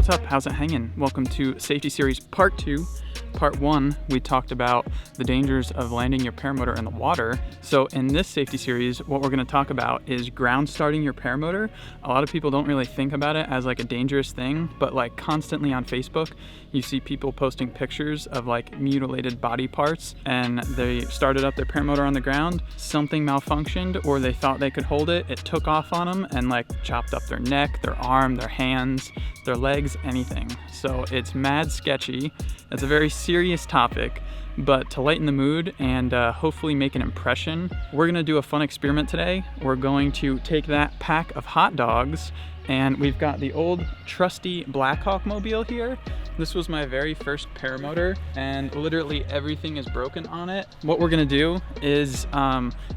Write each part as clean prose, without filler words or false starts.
what's up? How's it hanging? Welcome to Safety Series Part 2. Part 1, we talked about the dangers of landing your paramotor in the water. So in this safety series, what we're going to talk about is ground starting your paramotor. A lot of people don't really think about it as like a dangerous thing, but like constantly on Facebook, you see people posting pictures of like mutilated body parts, and they started up their paramotor on the ground, something malfunctioned, or they thought they could hold it, it took off on them and like chopped up their neck, their arm, their hands, their legs, anything. So it's mad sketchy. It's a very serious topic, but to lighten the mood and hopefully make an impression, we're gonna do a fun experiment today. We're going to take that pack of hot dogs, and we've got the old trusty Blackhawk mobile here. This was my very first paramotor, and literally everything is broken on it. What we're gonna do is,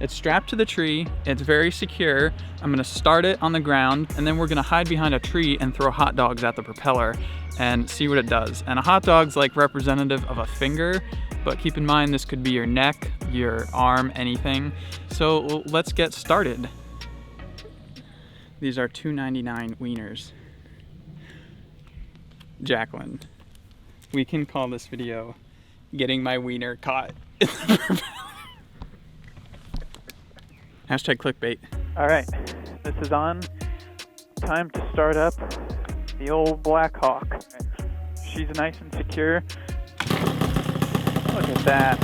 it's strapped to the tree, it's very secure. I'm gonna start it on the ground, and then we're gonna hide behind a tree and throw hot dogs at the propeller and see what it does. And a hot dog's like representative of a finger, but keep in mind this could be your neck, your arm, anything. So let's get started. These are $2.99 wieners. Jacqueline, we can call this video "Getting My Wiener Caught in the Propeller." Hashtag clickbait. All right, this is on. Time to start up the old Blackhawk. She's nice and secure. Look at that.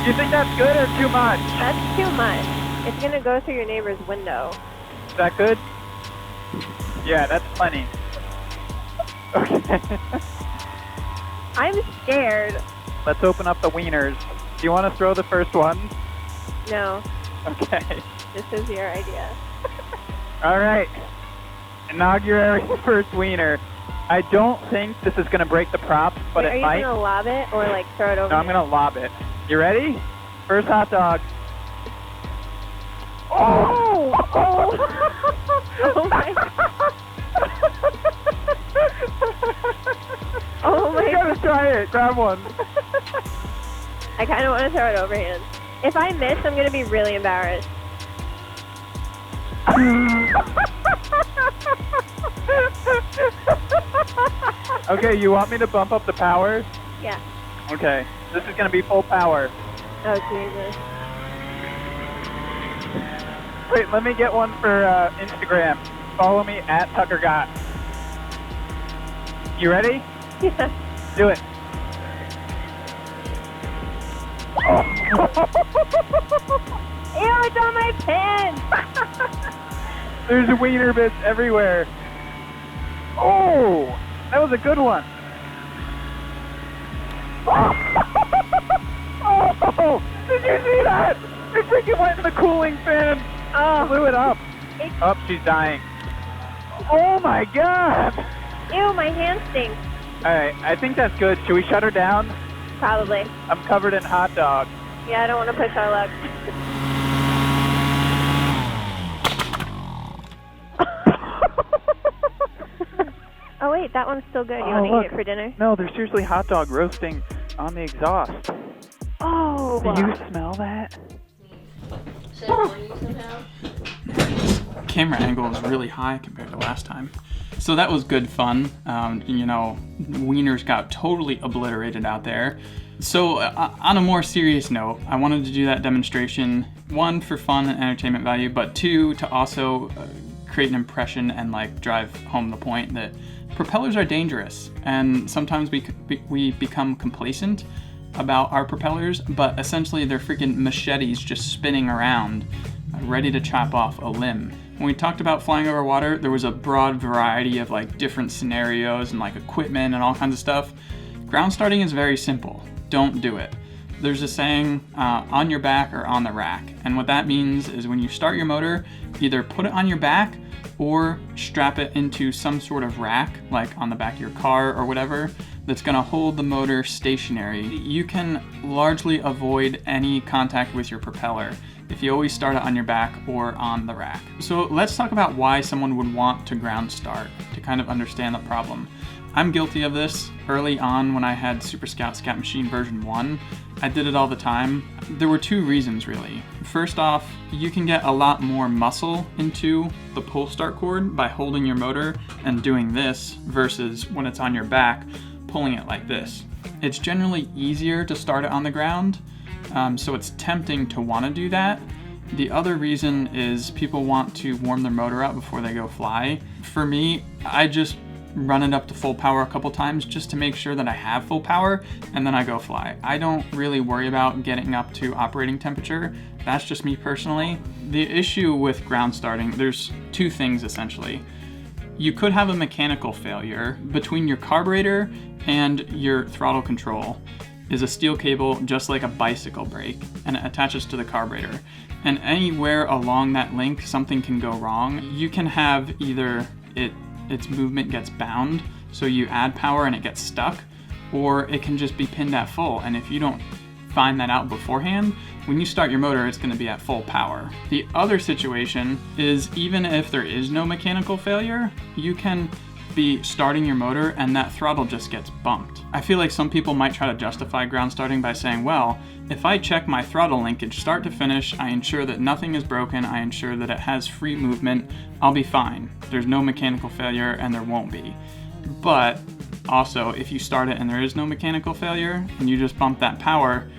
You think that's good or too much? That's too much. It's gonna go through your neighbor's window. Is that good? Yeah, that's plenty. Okay. I'm scared. Let's open up the wieners. Do you want to throw the first one? No, Okay. this is your idea. All right. Inaugurating first wiener. I don't think this is going to break the prop, but Wait, it might. Are you gonna lob it or like throw it over? No, I'm going to lob it. You ready? First hot dog. Oh! Oh! Oh my! Oh my! You gotta try it. Grab one. I kind of want to throw it overhand. If I miss, I'm gonna be really embarrassed. Okay, you want me to bump up the power? Yeah. Okay, this is gonna be full power. Oh Jesus. Wait, let me get one for Instagram. Follow me at TuckerGott. You ready? Yeah. Do it. Ew! It's on my pants. There's wiener bits everywhere. Oh, that was a good one. Oh, did you see that? It freaking went in the cooling fan. Oh. Blew it up. Oh, she's dying. Oh my God. Ew! My hand stinks. All right, I think that's good. Should we shut her down? Probably. I'm covered in hot dog. Yeah, I don't want to push our luck. Oh wait, that one's still good. You want to eat it for dinner? No, there's seriously hot dog roasting on the exhaust. Oh! Do you smell that? Camera angle is really high compared to last time. So that was good fun. You know, wieners got totally obliterated out there. So on a more serious note, I wanted to do that demonstration, one, for fun and entertainment value, but two, to also create an impression and like drive home the point that propellers are dangerous. And sometimes we become complacent about our propellers, but essentially they're freaking machetes just spinning around, ready to chop off a limb. When we talked about flying over water, there was a broad variety of like different scenarios and like equipment and all kinds of stuff. Ground starting is very simple. Don't do it. There's a saying, on your back or on the rack. And what that means is when you start your motor, either put it on your back or strap it into some sort of rack, like on the back of your car or whatever, that's gonna hold the motor stationary. You can largely avoid any contact with your propeller if you always start it on your back or on the rack. So let's talk about why someone would want to ground start, to kind of understand the problem. I'm guilty of this. Early on when I had Super Scout Scat Machine version 1, I did it all the time. There were 2 reasons really. First off, you can get a lot more muscle into the pull start cord by holding your motor and doing this versus when it's on your back, pulling it like this. It's generally easier to start it on the ground, so it's tempting to want to do that. The other reason is people want to warm their motor up before they go fly. For me, I just run it up to full power a couple times just to make sure that I have full power, and then I go fly. I don't really worry about getting up to operating temperature. That's just me personally. The issue with ground starting, there's 2 things essentially. You could have a mechanical failure. Between your carburetor and your throttle control is a steel cable just like a bicycle brake, and it attaches to the carburetor. And anywhere along that link something can go wrong. You can have either its movement gets bound, so you add power and it gets stuck, or it can just be pinned at full, and if you don't find that out beforehand, when you start your motor, it's going to be at full power. The other situation is even if there is no mechanical failure, you can be starting your motor and that throttle just gets bumped. I feel like some people might try to justify ground starting by saying, well, if I check my throttle linkage start to finish, I ensure that nothing is broken, I ensure that it has free movement, I'll be fine. There's no mechanical failure and there won't be. But also, if you start it and there is no mechanical failure and you just bump that power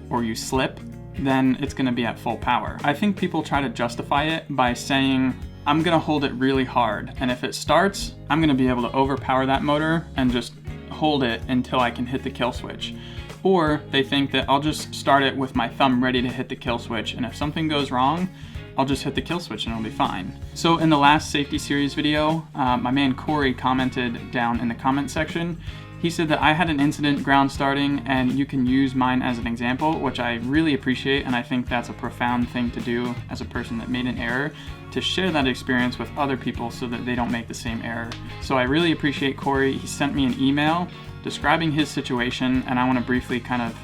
or you slip, then it's going to be at full power. I think people try to justify it by saying, I'm going to hold it really hard, and if it starts, I'm going to be able to overpower that motor and just hold it until I can hit the kill switch. Or they think that I'll just start it with my thumb ready to hit the kill switch, and if something goes wrong, I'll just hit the kill switch and it'll be fine. So in the last safety series video, my man Corey commented down in the comment section. He said that I had an incident ground starting and you can use mine as an example, which I really appreciate, and I think that's a profound thing to do as a person that made an error, to share that experience with other people so that they don't make the same error. So I really appreciate Corey. He sent me an email describing his situation, and I want to briefly kind of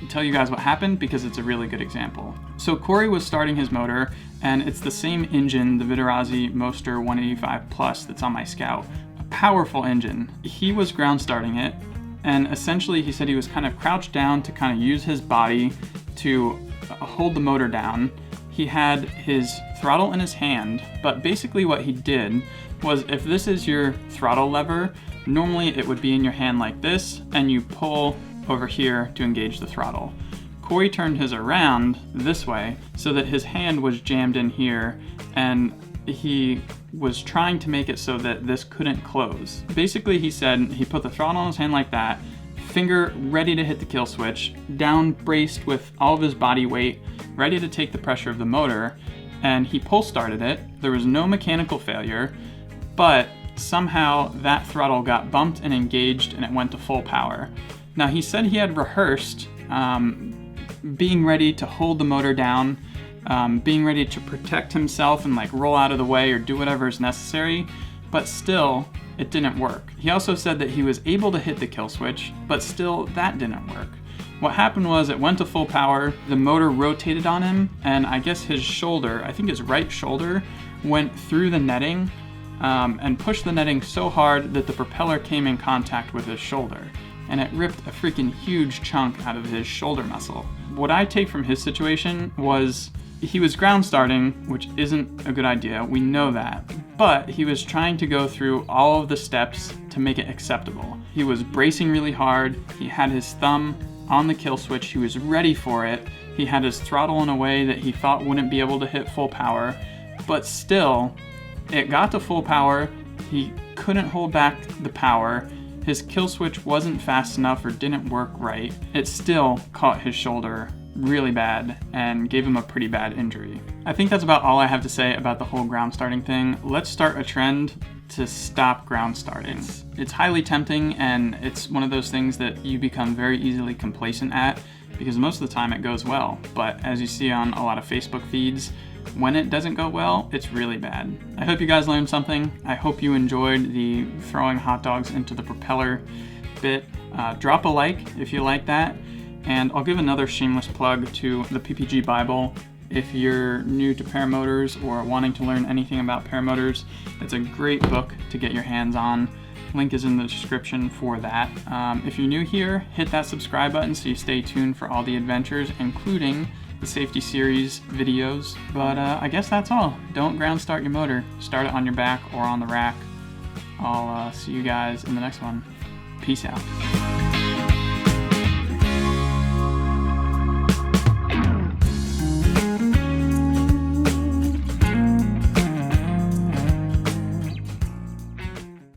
tell you guys what happened because it's a really good example. So Corey was starting his motor, and it's the same engine, the Vitarazi Moster 185 Plus that's on my Scout. A powerful engine. He was ground starting it, and essentially he said he was kind of crouched down to kind of use his body to hold the motor down. He had his throttle in his hand, but basically what he did was, if this is your throttle lever, normally it would be in your hand like this, and you pull over here to engage the throttle. Corey turned his around this way so that his hand was jammed in here, and he was trying to make it so that this couldn't close. Basically, he said he put the throttle in his hand like that, finger ready to hit the kill switch, down braced with all of his body weight, ready to take the pressure of the motor, and he pull started it. There was no mechanical failure, but somehow that throttle got bumped and engaged and it went to full power. Now he said he had rehearsed being ready to hold the motor down, being ready to protect himself and like roll out of the way or do whatever is necessary, but still it didn't work. He also said that he was able to hit the kill switch, but still that didn't work. What happened was it went to full power, the motor rotated on him, and I guess his shoulder, I think his right shoulder, went through the netting and pushed the netting so hard that the propeller came in contact with his shoulder, and it ripped a freaking huge chunk out of his shoulder muscle. What I take from his situation was he was ground starting, which isn't a good idea, we know that, but he was trying to go through all of the steps to make it acceptable. He was bracing really hard, he had his thumb on the kill switch, he was ready for it, he had his throttle in a way that he thought wouldn't be able to hit full power, but still, it got to full power, he couldn't hold back the power, his kill switch wasn't fast enough or didn't work right, it still caught his shoulder really bad and gave him a pretty bad injury. I think that's about all I have to say about the whole ground starting thing. Let's start a trend to stop ground starting. It's highly tempting, and it's one of those things that you become very easily complacent at because most of the time it goes well, but as you see on a lot of Facebook feeds, when it doesn't go well, it's really bad. I hope you guys learned something. I hope you enjoyed the throwing hot dogs into the propeller bit. Drop a like if you like that. And I'll give another shameless plug to the PPG Bible. If you're new to paramotors or wanting to learn anything about paramotors, it's a great book to get your hands on. Link is in the description for that. If you're new here, hit that subscribe button so you stay tuned for all the adventures, including the safety series videos. But I guess that's all. Don't ground start your motor. Start it on your back or on the rack. I'll see you guys in the next one. Peace out.